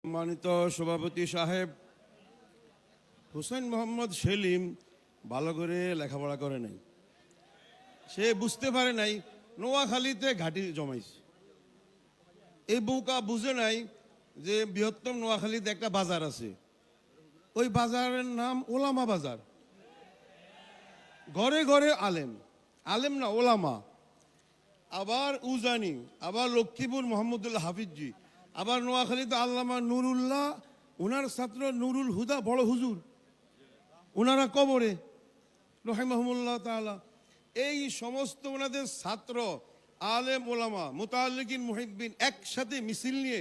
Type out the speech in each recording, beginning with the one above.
সম্মানিত সভাপতি সাহেব, হুসেন মোহাম্মদ সেলিম ভালো করে লেখাপড়া করে নাই। সে বুঝতে পারে নাই নোয়াখালীতে ঘাঁটি জমাইছে। এই বউকা বুঝে নাই যে বৃহত্তম নোয়াখালীতে একটা বাজার আছে, ওই বাজারের নাম ওলামা বাজার। ঘরে ঘরে আলেম, আলেম না ওলামা, আবার উজানি, আবার লক্ষ্মীপুর মোহাম্মদুল্লাহ হাফিজি, আবার নোয়াখালীতে আল্লামা নুরুল্লাহ, ওনার ছাত্র নুরুল হুদা বড় হুজুর, ওনারা কবরে রহিমাহুমুল্লাহ তাআলা। এই সমস্ত ওনাদের ছাত্র আলেম ওলামা মুতাআল্লিকিন মুহিব্বিন একসাথে মিছিল নিয়ে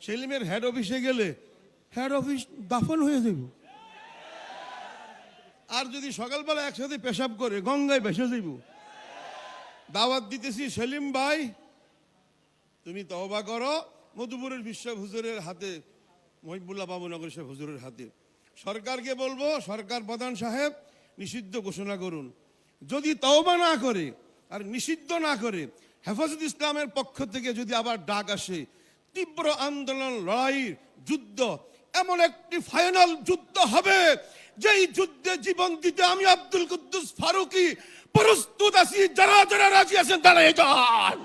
সেলিমের হেড অফিসে গেলে হেড অফিস দাফন হয়ে যাবে। আর যদি সকালবেলা একসাথে পেশাব করে গঙ্গায় ভেসে যাইব। দাওয়াত দিতেছি, সেলিম ভাই তুমি তওবা করো, মধুপুরের বিশ্ব হুজুরের হাতে, মহিবুল্লাহ বাবুনগর সাহেব হুজুরের হাতে। সরকারকে বলবো, সরকার প্রধান সাহেব নিষিদ্ধ ঘোষণা করুন। যদি তওবা না করে আর নিষিদ্ধ না করে, হেফাজত ইসলামের পক্ষ থেকে যদি আবার ডাক আসে, তীব্র আন্দোলন, লড়াই, যুদ্ধ, এমন একটি ফাইনাল যুদ্ধ হবে যেই যুদ্ধে জীবন দিতে আমি আব্দুল কুদ্দুস ফারুকি প্রস্তুত আছি। যারা যারা রাজি আছেন দাঁড়ায় যান,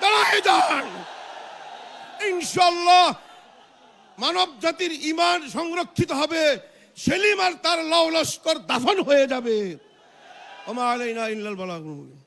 দাঁড়ায় যান। ইনশাআল্লাহ মানব জাতির ঈমান সংরক্ষিত হবে, সেলিম আর তার লাউ লস্কর দাফন হয়ে যাবে। ওমা আলাইনা ইল্লাল বালাগুল মুবিন।